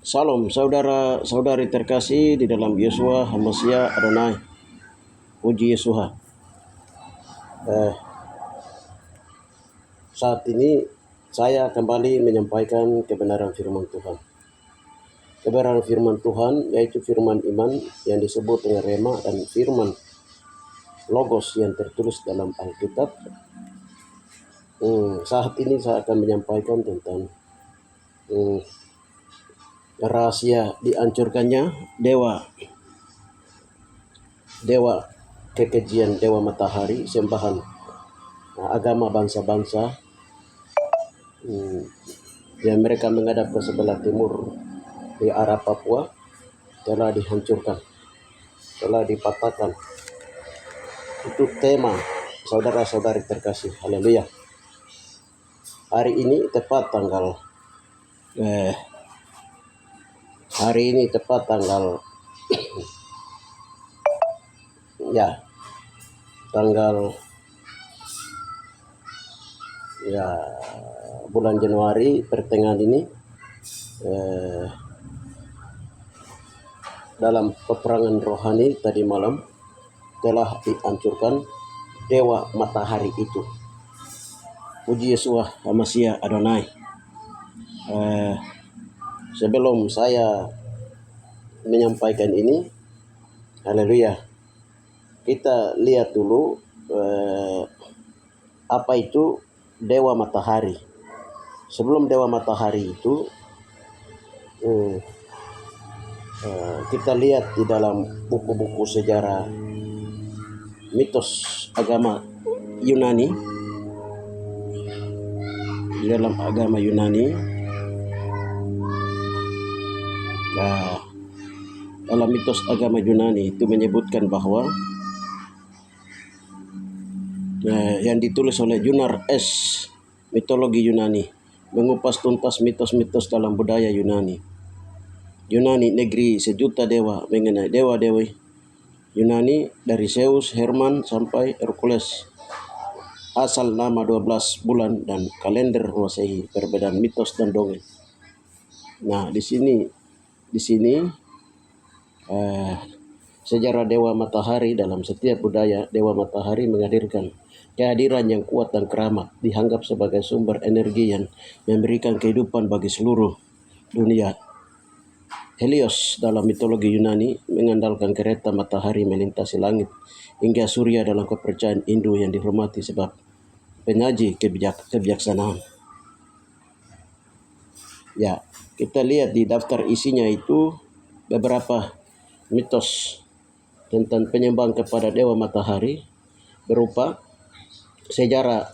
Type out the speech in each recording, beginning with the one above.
Salam saudara-saudari terkasih di dalam Yeshua HaMashiach Adonai. Puji Yesuha. Saat ini saya kembali menyampaikan kebenaran firman Tuhan. Kebenaran firman Tuhan yaitu firman iman yang disebut dengan rema dan firman logos yang tertulis dalam Alkitab. Saat ini saya akan menyampaikan tentang rahasia dihancurkannya dewa kekejian, dewa matahari, sembahan agama bangsa-bangsa yang mereka menghadap ke sebelah timur di arah Papua telah dihancurkan, telah dipatahkan. Itu tema saudara-saudari terkasih. Haleluya. Hari ini tepat tanggal bulan Januari pertengahan ini, dalam peperangan rohani tadi malam telah dihancurkan dewa matahari itu. Puji Yesuha HaMashiach Adonai. Sebelum saya menyampaikan ini, haleluya, kita lihat dulu apa itu dewa matahari. Sebelum dewa matahari itu, kita lihat di dalam buku-buku sejarah mitos agama Yunani. Di dalam agama Yunani, dalam mitos agama Yunani itu menyebutkan bahwa yang ditulis oleh Gunnar S. Mitologi Yunani, mengupas tuntas mitos-mitos dalam budaya Yunani. Yunani, negeri sejuta dewa. Mengenai dewa-dewi Yunani, dari Zeus, Herman sampai Hercules. Asal nama 12 bulan dan kalender Masehi, perbedaan mitos dan dongeng. Nah, di sini sejarah dewa matahari. Dalam setiap budaya, dewa matahari menghadirkan kehadiran yang kuat dan keramat, dianggap sebagai sumber energi yang memberikan kehidupan bagi seluruh dunia. Helios dalam mitologi Yunani mengandalkan kereta matahari melintasi langit, hingga Surya dalam kepercayaan Hindu yang dihormati sebab penyaji kebijaksanaan. Ya, kita lihat di daftar isinya itu beberapa mitos tentang penyembahan kepada dewa matahari, berupa sejarah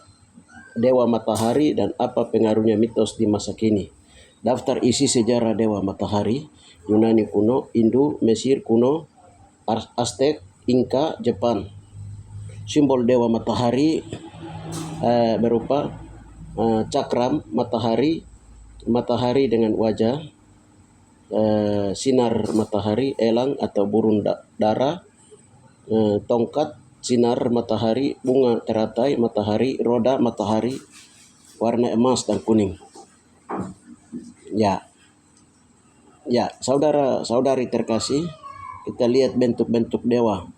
dewa matahari dan apa pengaruhnya mitos di masa kini. Daftar isi sejarah dewa matahari: Yunani kuno, Hindu, Mesir kuno, Aztek, Inka, Jepang. Simbol dewa matahari berupa cakram matahari dengan wajah, sinar matahari, elang atau burung dara, tongkat, sinar matahari, bunga teratai matahari, roda matahari, warna emas dan kuning. Ya, saudara-saudari terkasih, kita lihat bentuk-bentuk dewa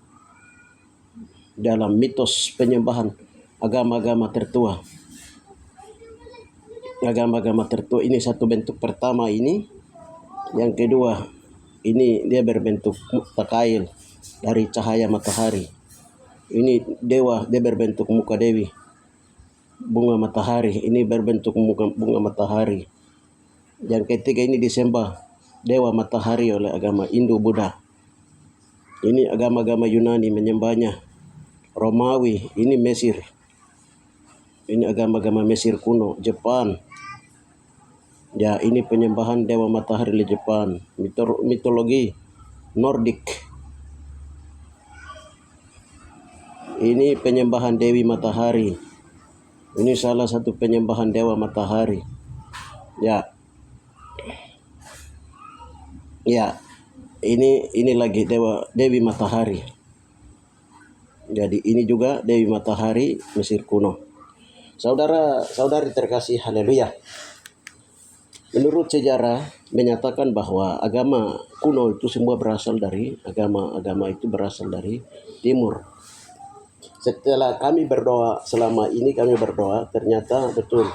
dalam mitos penyembahan agama-agama tertua. Agama-agama tertua ini satu bentuk pertama ini. Yang kedua, ini dia berbentuk takail dari cahaya matahari. Ini dewa, dia berbentuk muka dewi, bunga matahari. Ini berbentuk bunga matahari. Yang ketiga, ini disembah dewa matahari oleh agama Hindu Buddha. Ini agama-agama Yunani menyembahnya. Romawi, ini Mesir. Ini agama-agama Mesir kuno. Jepang, ya, ini penyembahan dewa matahari di Jepang. Mitologi Nordik, ini penyembahan dewi matahari. Ini salah satu penyembahan dewa matahari. Ya, ini lagi dewi matahari. Jadi ini juga dewi matahari Mesir kuno. Saudara-saudari terkasih, haleluya. Menurut sejarah menyatakan bahwa agama kuno itu semua berasal dari agama itu berasal dari timur. Setelah kami berdoa, selama ini kami berdoa, ternyata betul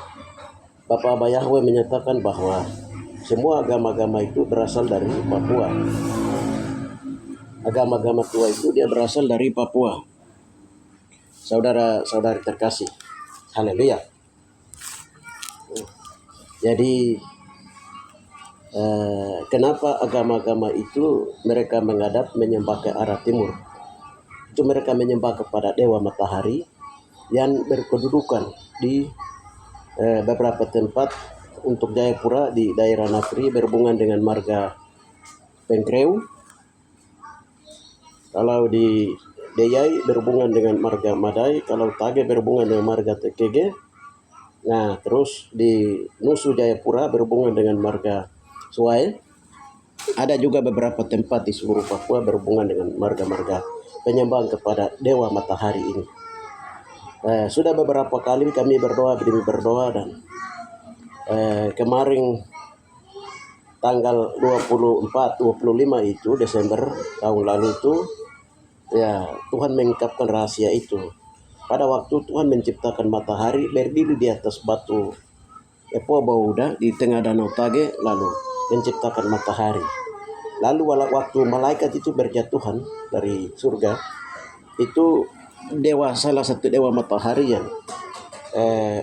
Bapak Abah Yahweh menyatakan bahwa semua agama-agama itu berasal dari Papua. Agama-agama tua itu dia berasal dari Papua. Saudara-saudari terkasih. Haleluya. Jadi kenapa agama-agama itu mereka menghadap menyembah ke arah timur? Itu mereka menyembah kepada dewa matahari yang berkedudukan di beberapa tempat. Untuk Jayapura di daerah Napri berhubungan dengan marga Pengkreu. Kalau di Deyai berhubungan dengan marga Madai, kalau Tage berhubungan dengan marga Tekege. Nah, terus di Nusu Jayapura berhubungan dengan marga Suai. Ada juga beberapa tempat di seluruh Papua berhubungan dengan marga-marga penyembahan kepada dewa matahari ini. Sudah beberapa kali kami berdoa dan kemarin tanggal 24-25 itu Desember tahun lalu itu ya Tuhan mengungkapkan rahasia itu. Pada waktu Tuhan menciptakan matahari berdiri di atas batu Epo Bauda di tengah danau Tage, lalu menciptakan matahari. Lalu waktu malaikat itu berjatuhan dari surga, itu salah satu dewa matahari yang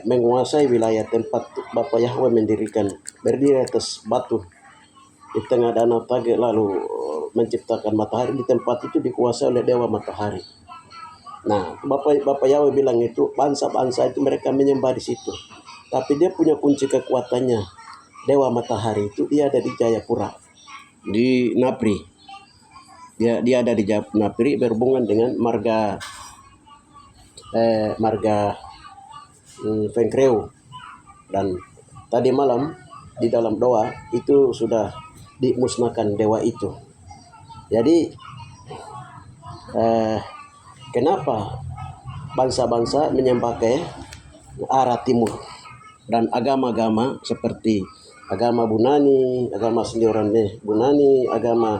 menguasai wilayah tempat Bapak Yahweh mendirikan, berdiri atas batu di tengah danau Tage, lalu menciptakan matahari. Di tempat itu dikuasai oleh dewa matahari. Nah, Bapak Yahweh bilang itu bangsa-bangsa itu mereka menyembah di situ. Tapi dia punya kunci kekuatannya. Dewa matahari itu dia ada di Jayapura, di Napri. Dia ada di Napri berhubungan dengan marga Pengkreu. Dan tadi malam di dalam doa itu sudah dimusnahkan dewa itu. Jadi kenapa bangsa-bangsa menyembah ke arah timur, dan agama-agama seperti agama Bunani, agama Sendiran Bunani, agama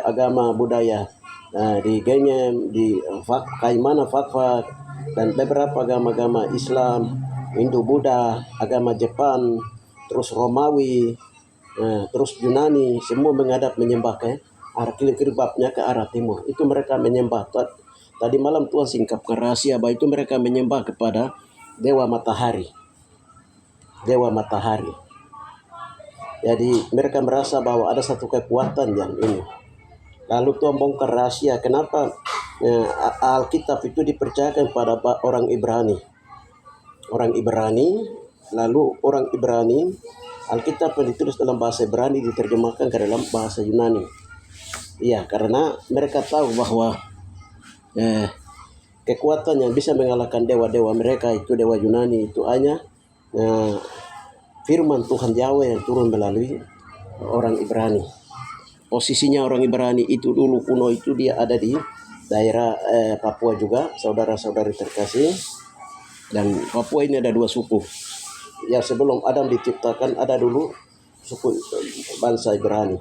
agama budaya di Genyem, di Kaimana Fakfak, dan beberapa agama-agama Islam, Hindu, Buddha, agama Jepang, terus Romawi, terus Yunani, semua menghadap menyembah ke arah kirbabnya ke arah timur. Itu mereka menyembah. Tadi malam Tuhan singkapkan rahasia bahwa itu mereka menyembah kepada dewa matahari. Dewa matahari. Jadi mereka merasa bahwa ada satu kekuatan yang ini. Lalu Tuhan bongkar rahasia kenapa Alkitab itu dipercayakan pada orang Ibrani. Orang Ibrani, lalu orang Ibrani, Alkitab yang ditulis dalam bahasa Ibrani diterjemahkan ke dalam bahasa Yunani. Iya, karena mereka tahu bahwa kekuatan yang bisa mengalahkan dewa-dewa mereka itu dewa Yunani itu hanya firman Tuhan Yahweh yang turun melalui orang Ibrani. Posisinya orang Ibrani itu dulu kuno itu dia ada di daerah Papua juga, saudara-saudari terkasih. Dan Papua ini ada dua suku. Ya, sebelum Adam diciptakan ada dulu suku bangsa Ibrani.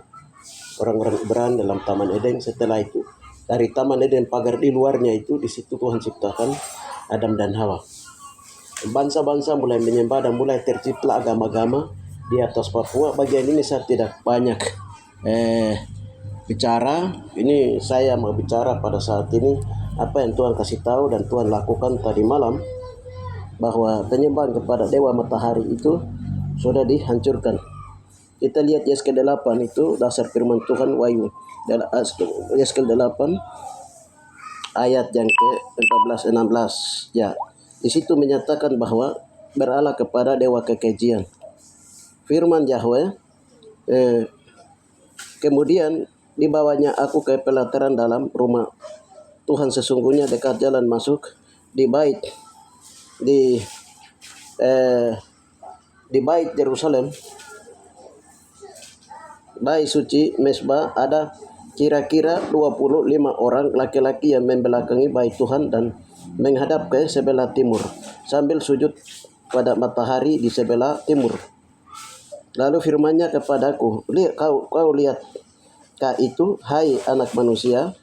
Orang-orang Ibrani dalam Taman Eden. Setelah itu dari Taman Eden, pagar di luarnya itu, di situ Tuhan ciptakan Adam dan Hawa. Bangsa-bangsa mulai menyembah dan mulai tercipta agama-agama di atas Papua. Bagian ini saya tidak banyak bicara. Ini saya mau bicara pada saat ini apa yang Tuhan kasih tahu dan Tuhan lakukan tadi malam, bahwa penyembahan kepada dewa matahari itu sudah dihancurkan. Kita lihat Yeskel 8 itu dasar firman Tuhan Wahyu. Yeskel 8 ayat yang ke-14-16. Ya, di situ menyatakan bahwa berala kepada dewa kekejian. Firman Yahweh, kemudian dibawanya aku ke pelataran dalam rumah Tuhan sesungguhnya dekat jalan masuk di bait di bait Yerusalem, bait suci Mesbah, ada kira-kira 25 orang laki-laki yang membelakangi bait Tuhan dan menghadap ke sebelah timur sambil sujud pada matahari di sebelah timur. Lalu firman-Nya kepadaku, kau lihat kah itu, hai anak manusia?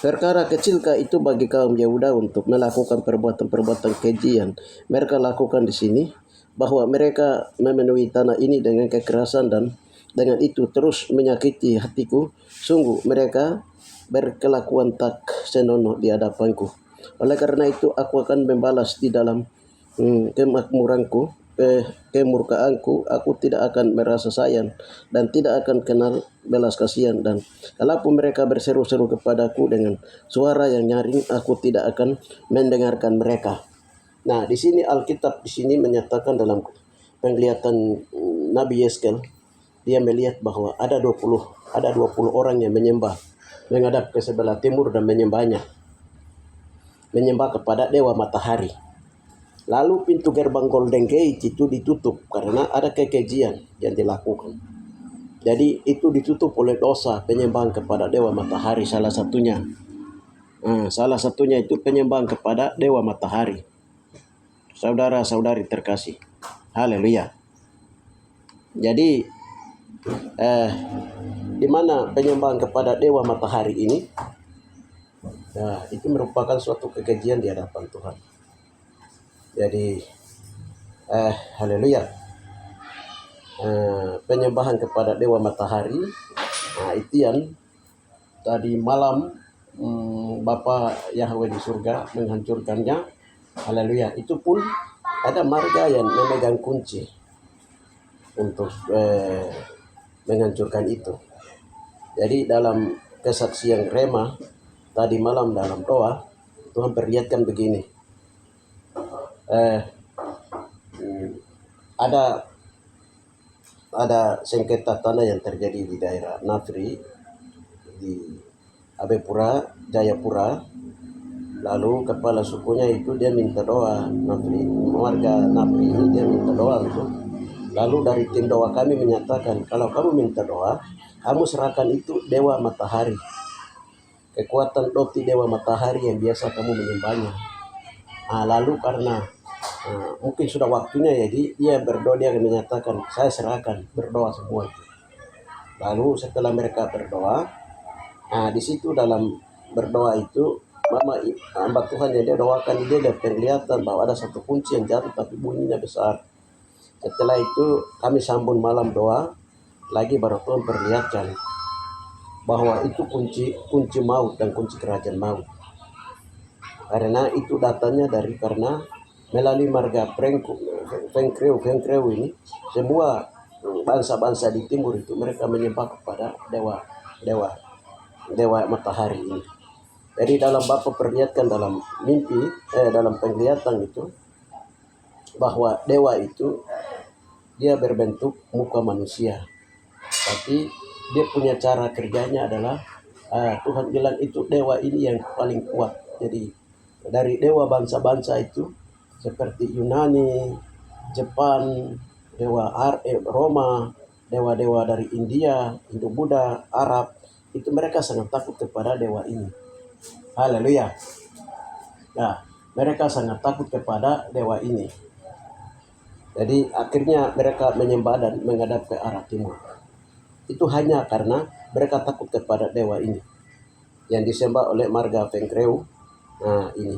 Perkara kecilkah itu bagi kaum Yehuda untuk melakukan perbuatan-perbuatan keji yang mereka lakukan di sini, bahwa mereka memenuhi tanah ini dengan kekerasan dan dengan itu terus menyakiti hatiku. Sungguh mereka berkelakuan tak senonoh di hadapanku. Oleh karena itu aku akan membalas di dalam kemakmuranku, kemurkaanku. Aku tidak akan merasa sayang dan tidak akan kenal belas kasihan. Dan kalaupun mereka berseru-seru kepadaku dengan suara yang nyaring, aku tidak akan mendengarkan mereka. Nah, di sini Alkitab di sini menyatakan dalam penglihatan Nabi Yeskel, dia melihat bahwa ada 20 orang yang menghadap ke sebelah timur dan menyembah kepada dewa matahari. Lalu pintu gerbang Golden Gate itu ditutup karena ada kekejian yang dilakukan. Jadi itu ditutup oleh dosa penyembahan kepada dewa matahari, salah satunya. Salah satunya itu penyembahan kepada dewa matahari. Saudara-saudari terkasih. Haleluya. Jadi di mana penyembahan kepada dewa matahari ini, itu merupakan suatu kekejian di hadapan Tuhan. Jadi haleluya. Penyembahan kepada dewa matahari, itu yang tadi malam Bapa Yahweh di surga menghancurkannya. Haleluya. Itu pun ada marga yang memegang kunci untuk menghancurkan itu. Jadi dalam kesaksian Rema tadi malam dalam doa, Tuhan perlihatkan begini. Ada sengketa tanah yang terjadi di daerah Nafri, di Abepura, Jayapura. Lalu kepala sukunya itu dia minta doa, warga Nafri ini dia minta doa untuk. Lalu dari tim doa kami menyatakan, kalau kamu minta doa, kamu serahkan itu dewa matahari, kekuatan roti dewa matahari yang biasa kamu menyembahnya. Lalu karena mungkin sudah waktunya, jadi dia berdoa, dia akan menyatakan, saya serahkan, berdoa semua itu. Lalu setelah mereka berdoa, di situ dalam berdoa itu, hamba Tuhan yang dia doakan, dia ada penglihatan bahwa ada satu kunci yang jatuh tapi bunyinya besar. Setelah itu kami sambung malam doa lagi, baru Tuhan perlihatkan bahwa itu kunci maut dan kunci kerajaan maut. Karena itu datanya karena melalui marga Fengkreu ini, semua bangsa-bangsa di timur itu mereka menyembah kepada dewa matahari ini. Jadi dalam Bapa perlihatkan dalam mimpi, dalam penglihatan itu, bahwa dewa itu dia berbentuk muka manusia, tapi dia punya cara kerjanya adalah Tuhan bilang itu dewa ini yang paling kuat. Jadi dari dewa bangsa-bangsa itu seperti Yunani, Jepang, dewa Roma, dewa-dewa dari India, Hindu-Buddha, Arab, itu mereka sangat takut kepada dewa ini. Haleluya. Nah, mereka sangat takut kepada dewa ini. Jadi akhirnya mereka menyembah dan menghadap ke arah timur. Itu hanya karena mereka takut kepada dewa ini yang disembah oleh marga Fengkreu. Ini.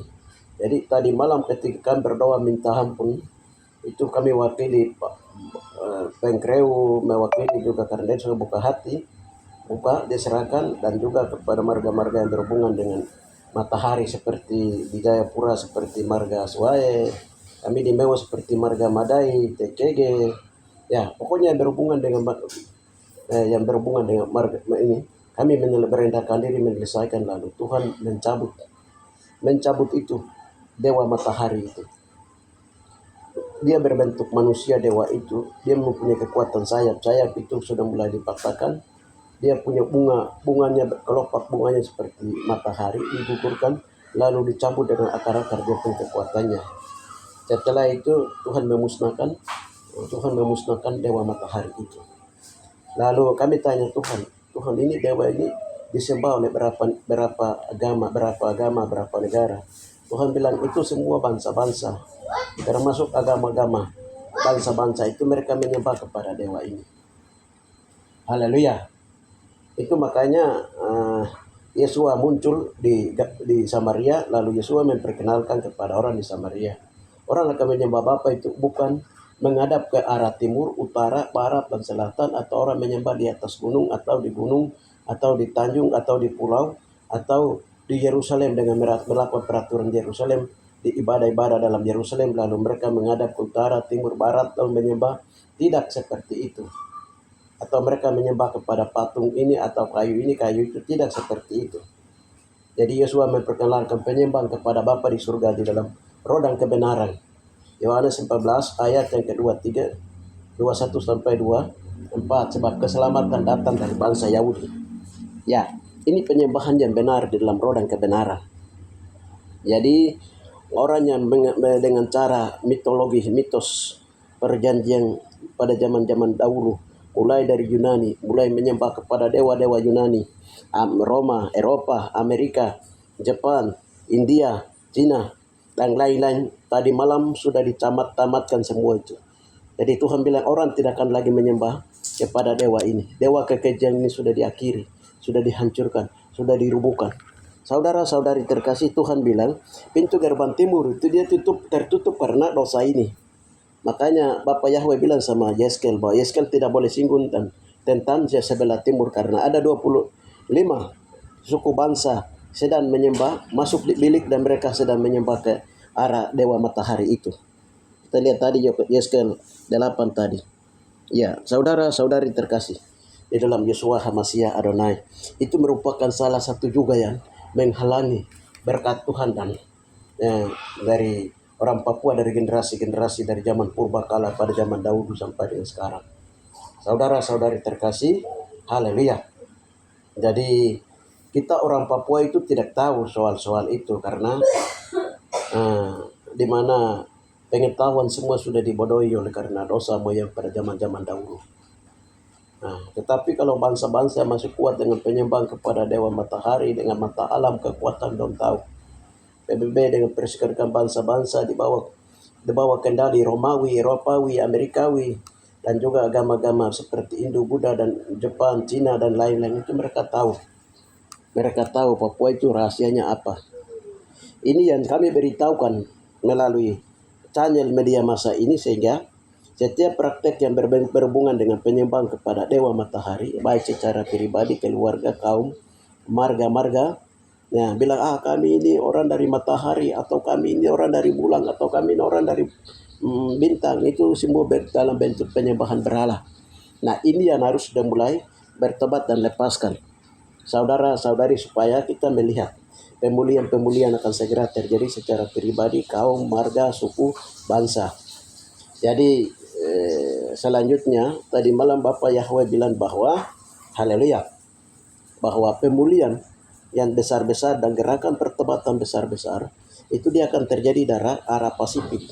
Jadi tadi malam ketika kami berdoa minta ampun, itu kami wakili Fengkreu, mewakili juga karena dia sudah buka hati, diserahkan, dan juga kepada marga-marga yang berhubungan dengan matahari seperti di Jayapura seperti marga Suae, kami di Mewa seperti marga Madai, TKG, ya pokoknya yang berhubungan dengan marga ini, kami merendahkan diri menyelesaikan. Lalu Tuhan mencabut itu dewa matahari itu. Dia berbentuk manusia, dewa itu dia mempunyai kekuatan sayap itu sudah mulai dipatahkan. Dia punya bunganya berkelopak, bunganya seperti matahari digugurkan, lalu dicabut dengan akar-akar dia punya kekuatannya. Setelah itu Tuhan memusnahkan dewa matahari itu. Lalu kami tanya Tuhan ini dewa ini disembah oleh berapa agama, berapa negara. Tuhan bilang itu semua bangsa-bangsa, termasuk agama-agama. bangsa-bangsa itu mereka menyembah kepada dewa ini. Haleluya. Itu makanya Yesua muncul di Samaria, lalu Yesua memperkenalkan kepada orang di Samaria. Orang akan menyembah Bapa itu bukan menghadap ke arah timur, utara, barat, dan selatan, atau orang menyembah di atas gunung, atau di gunung, atau di tanjung, atau di pulau, atau di Yerusalem dengan melakukan peraturan Yerusalem, di ibadah-ibadah dalam Yerusalem, lalu mereka menghadap ke utara, timur, barat, dan menyembah. Tidak seperti itu. Atau mereka menyembah kepada patung ini atau kayu ini, kayu itu, tidak seperti itu. Jadi Yesua memperkenalkan penyembah kepada Bapa di surga di dalam roh dan kebenaran. Yohanes 14 ayat yang kedua 3, 21 sampai 24, sebab keselamatan datang dari bangsa Yahudi. Ya, ini penyembahan yang benar di dalam roh dan kebenaran. Jadi orang yang dengan cara mitologi, mitos, perjanjian pada zaman-zaman dahulu, mulai dari Yunani, mulai menyembah kepada dewa-dewa Yunani, Roma, Eropa, Amerika, Jepang, India, Cina, dan lain-lain. Tadi malam sudah tamatkan semua itu. Jadi Tuhan bilang orang tidak akan lagi menyembah kepada dewa ini. Dewa kekejian ini sudah diakhiri, sudah dihancurkan, sudah dirubuhkan. Saudara-saudari terkasih, Tuhan bilang pintu gerbang timur itu dia tertutup karena dosa ini. Makanya Bapak Yahweh bilang sama Yeskel bahwa Yeskel tidak boleh singgung tentang sebelah timur karena ada 25 suku bangsa sedang menyembah, masuk di bilik dan mereka sedang menyembah ke arah dewa matahari itu. Kita lihat tadi Yeskel 8 tadi. Ya, saudara-saudari terkasih, di dalam Yeshua HaMashiach Adonai, itu merupakan salah satu juga yang menghalangi berkat Tuhan dan dari orang Papua, dari generasi-generasi dari zaman purbakala pada zaman dahulu sampai dengan sekarang. Saudara-saudari terkasih, haleluya. Jadi kita orang Papua itu tidak tahu soal-soal itu karena di mana pengetahuan semua sudah dibodohi oleh karena dosa moyang pada zaman-zaman dahulu. Tetapi kalau bangsa-bangsa masih kuat dengan penyembahan kepada dewa matahari, dengan mata alam kekuatan dong tahu. PBB dengan perserikatan bangsa-bangsa di bawah kendali Romawi, Eropawi, Amerikawi, dan juga agama-agama seperti Hindu, Buddha, dan Jepang, Cina, dan lain-lain itu mereka tahu. Mereka tahu Papua itu rahasianya apa. Ini yang kami beritahukan melalui channel media massa ini sehingga setiap praktek yang berhubungan dengan penyembahan kepada dewa matahari, baik secara pribadi, keluarga, kaum, marga-marga, bilang kami ini orang dari matahari, atau kami ini orang dari bulan, atau kami ini orang dari bintang, itu semua dalam bentuk penyembahan berhala. Nah, ini yang harus sudah mulai bertobat dan lepaskan saudara-saudari supaya kita melihat pemulihan akan segera terjadi secara pribadi, kaum, marga, suku, bangsa. Jadi selanjutnya tadi malam Bapak Yahweh bilang bahwa haleluya, bahwa pemulihan yang besar-besar dan gerakan pertobatan besar-besar itu dia akan terjadi dari arah Pasifik.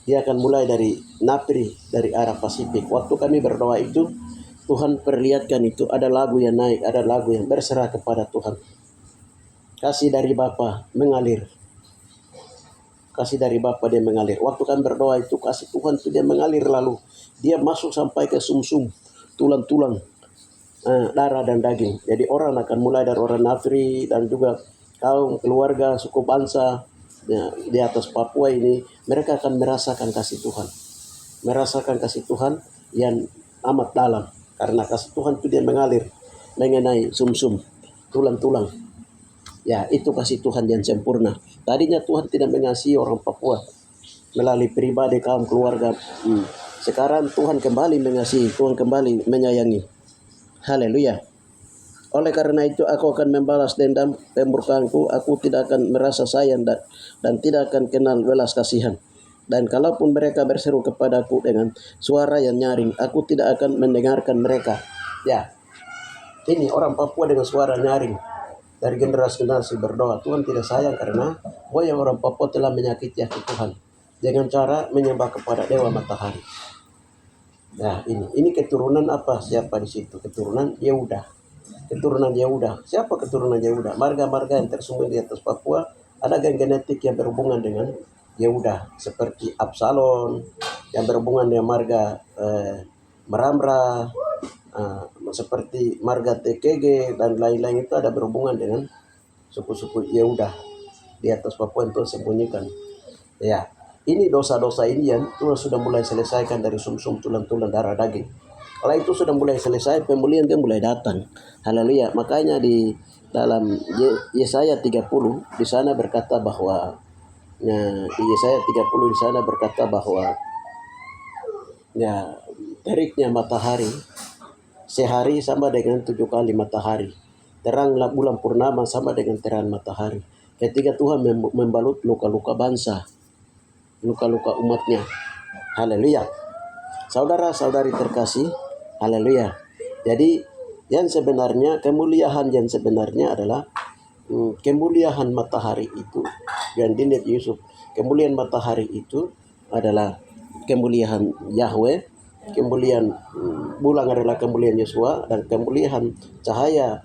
Dia akan mulai dari Napri, dari arah Pasifik. Waktu kami berdoa itu, Tuhan perlihatkan itu ada lagu yang naik, ada lagu yang berserah kepada Tuhan. Kasih dari Bapa mengalir. Kasih dari Bapa dia mengalir. Waktu kami berdoa itu, kasih Tuhan itu dia mengalir, lalu dia masuk sampai ke sumsum, tulang-tulang, darah dan daging. Jadi orang akan mulai dari orang Nafri dan juga kaum, keluarga, suku bangsa di atas Papua ini, mereka akan merasakan kasih Tuhan. Merasakan kasih Tuhan yang amat dalam. Karena kasih Tuhan itu dia mengalir mengenai sumsum, tulang-tulang. Ya, itu kasih Tuhan yang sempurna. Tadinya Tuhan tidak mengasihi orang Papua melalui pribadi, kaum, keluarga. Sekarang Tuhan kembali mengasihi, Tuhan kembali menyayangi. Haleluya. Oleh karena itu aku akan membalas dendam kemurkaanku, aku tidak akan merasa sayang dan tidak akan kenal welas kasihan. Dan kalaupun mereka berseru kepadaku dengan suara yang nyaring, aku tidak akan mendengarkan mereka. Ya, ini orang Papua dengan suara nyaring dari generasi-generasi berdoa. Tuhan tidak sayang karena orang Papua telah menyakiti hati Tuhan dengan cara menyembah kepada dewa matahari. Nah, ini keturunan apa? Siapa di situ? Keturunan Yehuda. Keturunan Yehuda. Siapa keturunan Yehuda? Marga-marga yang tersembunyi di atas Papua ada gen genetik yang berhubungan dengan Yehuda, seperti Absalom, yang berhubungan dengan marga Meramra, seperti marga TKG dan lain-lain, itu ada berhubungan dengan suku-suku Yehuda di atas Papua itu sembunyikan. Ya, ini dosa-dosa ini yang Tuhan sudah mulai selesaikan dari sumsum tulang-tulang darah daging. Kalau itu sudah mulai selesai, pemulihan dia mulai datang. Haleluya. Makanya di dalam Yesaya 30 di sana berkata bahwa di Yesaya 30 di sana berkata bahwa teriknya matahari sehari sama dengan 7 kali matahari. Teranglah bulan purnama sama dengan terang matahari. Ketika Tuhan membalut luka-luka bangsa, luka-luka umatnya. Haleluya. Saudara-saudari terkasih, haleluya. Jadi yang sebenarnya, kemuliaan yang sebenarnya adalah kemuliaan matahari itu yang dilihat Yusuf. Kemuliaan matahari itu adalah kemuliaan Yahweh, kemuliaan bulan adalah kemuliaan Yesua, dan kemuliaan cahaya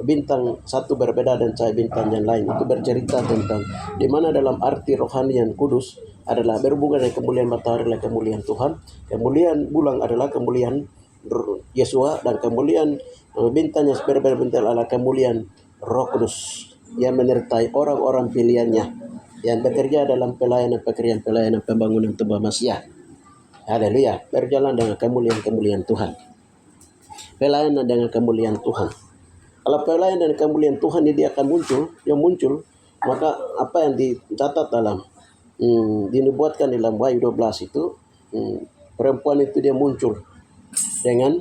bintang satu berbeda dan cahaya bintang yang lain. Itu bercerita tentang di mana dalam arti rohani yang kudus adalah berhubungan dengan kemuliaan matahari adalah kemuliaan Tuhan, kemuliaan bulan adalah kemuliaan Yesua, dan kemuliaan bintang yang berbeda bintang adalah kemuliaan Roh Kudus yang menyertai orang-orang pilihannya yang bekerja dalam pekerjaan-pelayanan pembangunan tubuh Masiah. Haleluya. Berjalan dengan kemuliaan-kemuliaan Tuhan. Pelayanan dengan kemuliaan Tuhan. Kalau pelayanan dan kemuliaan Tuhan ini dia akan muncul, maka apa yang dicatat dalam dinubuatkan dalam Wahyu 12 itu, perempuan itu dia muncul dengan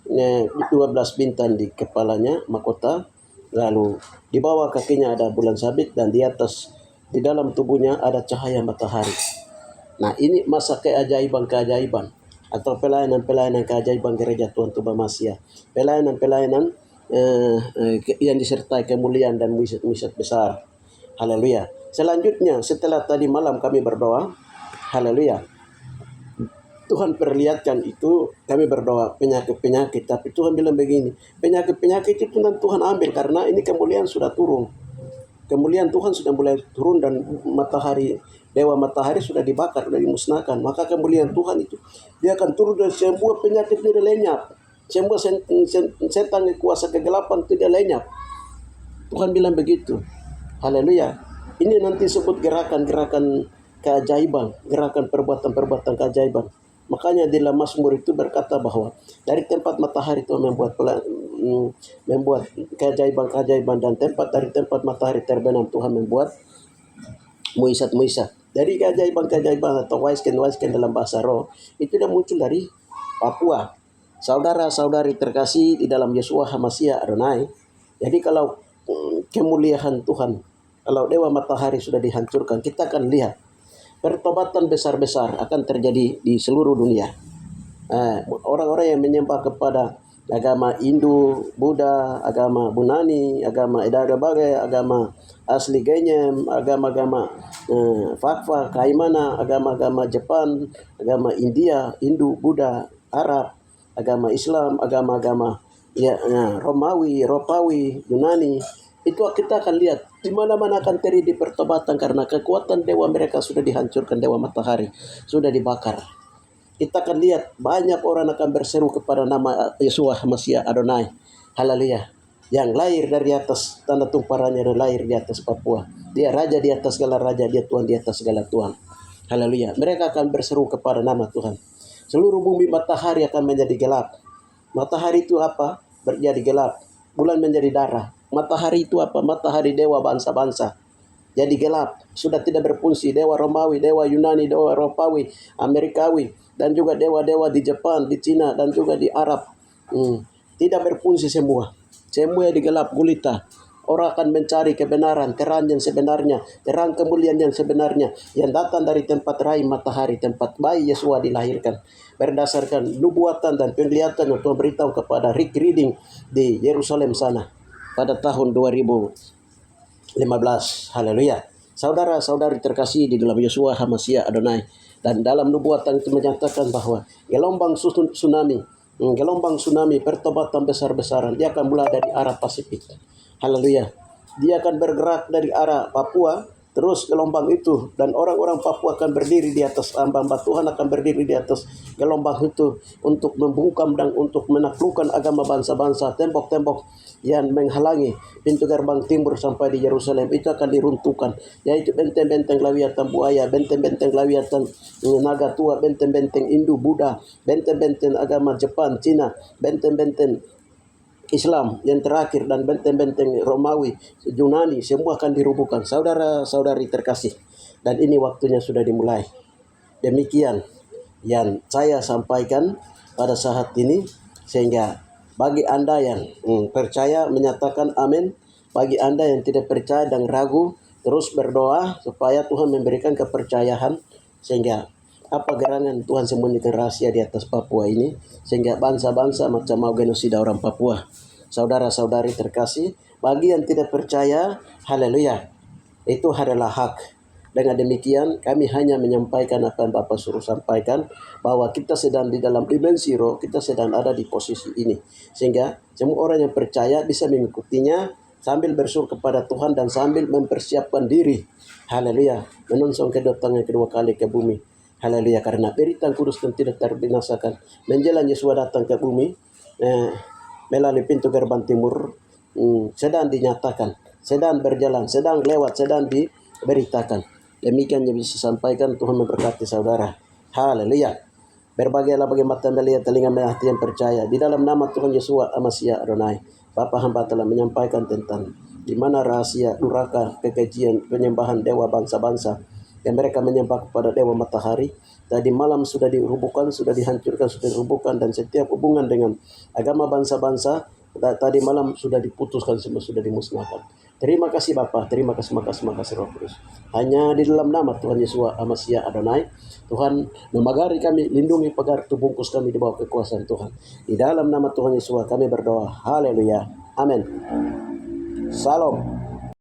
12 bintang di kepalanya, mahkota, lalu di bawah kakinya ada bulan sabit, dan di atas di dalam tubuhnya ada cahaya matahari. Nah, ini masa keajaiban-keajaiban atau pelayanan-pelayanan keajaiban gereja Tuhan Tuba Masiah. Pelayanan-pelayanan yang disertai kemuliaan dan mujizat besar. Haleluya. Selanjutnya, setelah tadi malam kami berdoa, haleluya, Tuhan perlihatkan itu, kami berdoa penyakit-penyakit, tapi Tuhan bilang begini, penyakit-penyakit itu Tuhan ambil karena ini kemuliaan sudah turun. Kemuliaan Tuhan sudah mulai turun dan matahari, dewa matahari sudah dibakar, sudah dimusnahkan. Maka kemuliaan Tuhan itu, dia akan turun dan semua penyakit itu dia lenyap. Semua setan kuasa kegelapan itu dia lenyap. Tuhan bilang begitu. Haleluya. Ini nanti sebut gerakan-gerakan keajaiban, gerakan perbuatan-perbuatan keajaiban. Makanya di dalam Mazmur itu berkata bahwa dari tempat matahari itu membuat keajaiban-keajaiban, dan dari tempat matahari terbenam Tuhan membuat mujizat-mujizat. Dari keajaiban-keajaiban atau waisken dalam bahasa roh itu sudah muncul dari Papua. Saudara-saudari terkasih di dalam Yeshua HaMashiach Adonai. Jadi kalau kemuliaan Tuhan, kalau dewa matahari sudah dihancurkan, kita akan lihat pertobatan besar-besar akan terjadi di seluruh dunia. Orang-orang yang menyembah kepada agama Hindu, Buddha, agama Bunani, agama Edada Bagai, agama asli Genyem, agama-agama Fakfa, Kaimana, agama-agama Jepang, agama India, Hindu, Buddha, Arab, agama Islam, agama-agama Romawi, Ropawi, Yunani, itu kita akan lihat di mana-mana akan terjadi pertobatan karena kekuatan dewa mereka sudah dihancurkan, dewa matahari sudah dibakar. Kita akan lihat banyak orang akan berseru kepada nama Yeshua HaMashiach Adonai. Haleluya. Yang lahir dari atas, tanda tumparannya lahir di atas Papua. Dia raja di atas segala raja, dia Tuhan di atas segala Tuhan. Haleluya. Mereka akan berseru kepada nama Tuhan. Seluruh bumi matahari akan menjadi gelap. Matahari itu apa? Menjadi gelap. Bulan menjadi darah. Matahari itu apa? Matahari dewa bangsa-bangsa. Jadi gelap, sudah tidak berfungsi. Dewa Romawi, dewa Yunani, dewa Ropawi, Amerikawi, dan juga dewa-dewa di Jepang, di Cina, dan juga di Arab. Tidak berfungsi semua. Semua digelap gulita. Orang akan mencari kebenaran, terang yang sebenarnya, terang kemuliaan yang sebenarnya, yang datang dari tempat rahim matahari, tempat bayi Yesua dilahirkan. Berdasarkan nubuatan dan penglihatan yang Tuhan beritahu kepada Rick Reading di Yerusalem sana pada tahun 2015. Haleluya. Saudara-saudari terkasih di dalam Yeshua HaMashiach Adonai. Dan dalam nubuatan itu menyatakan bahwa gelombang tsunami pertobatan besar-besaran, dia akan mulai dari arah Pasifik. Haleluya. Dia akan bergerak dari arah Papua Terus gelombang itu dan orang-orang Papua akan berdiri di atas hamba-hamba Tuhan, akan berdiri di atas gelombang itu untuk membungkam dan untuk menaklukkan agama bangsa-bangsa. Tembok-tembok yang menghalangi pintu gerbang timur sampai di Yerusalem itu akan diruntuhkan, yaitu benteng-benteng Lawiatan buaya, benteng-benteng Lawiatan naga tua, benteng-benteng Hindu, Buddha, benteng-benteng agama Jepang, Cina, benteng-benteng Islam yang terakhir, dan benteng-benteng Romawi, Yunani, semua akan dirubuhkan. Saudara-saudari terkasih, dan ini waktunya sudah dimulai. Demikian yang saya sampaikan pada saat ini, sehingga bagi Anda yang percaya menyatakan amin, bagi Anda yang tidak percaya dan ragu terus berdoa supaya Tuhan memberikan kepercayaan, sehingga apa gerangan Tuhan sembunyikan rahasia di atas Papua ini, sehingga bangsa-bangsa macam mau genosida orang Papua. Saudara-saudari terkasih, bagi yang tidak percaya, haleluya, itu adalah hak. Dengan demikian kami hanya menyampaikan apa yang Bapak suruh sampaikan, bahwa kita sedang di dalam dimensi roh, kita sedang ada di posisi ini, sehingga semua orang yang percaya bisa mengikutinya sambil bersyukur kepada Tuhan dan sambil mempersiapkan diri, haleluya, menunjukkan kedatangan kedua kali ke bumi. Haleluya, karena berita kudus dan tidak terbinasakan menjelang Yesus datang ke bumi melalui pintu gerbang timur sedang dinyatakan, sedang berjalan, sedang lewat, sedang diberitakan. Demikian yang bisa sampaikan. Tuhan memberkati saudara. Haleluya. Berbahagialah bagi mata melihat, telinga melihat yang percaya. Di dalam nama Tuhan Yesus Amasia Adonai, Bapa hamba telah menyampaikan tentang di mana rahasia duraka, kekejian, penyembahan dewa bangsa-bangsa yang mereka menyembah kepada dewa matahari. Tadi malam sudah dirubuhkan, sudah dihancurkan, sudah dirubuhkan, dan setiap hubungan dengan agama bangsa-bangsa tadi malam sudah diputuskan, semua sudah dimusnahkan. Terima kasih Bapa, terima kasih Roh Kudus. Hanya di dalam nama Tuhan Yesus Amasia Adonai, Tuhan memagari kami, lindungi pagar tubuh, bungkus kami di bawah kekuasaan Tuhan. Di dalam nama Tuhan Yesus kami berdoa. Haleluya. Amin. Salam.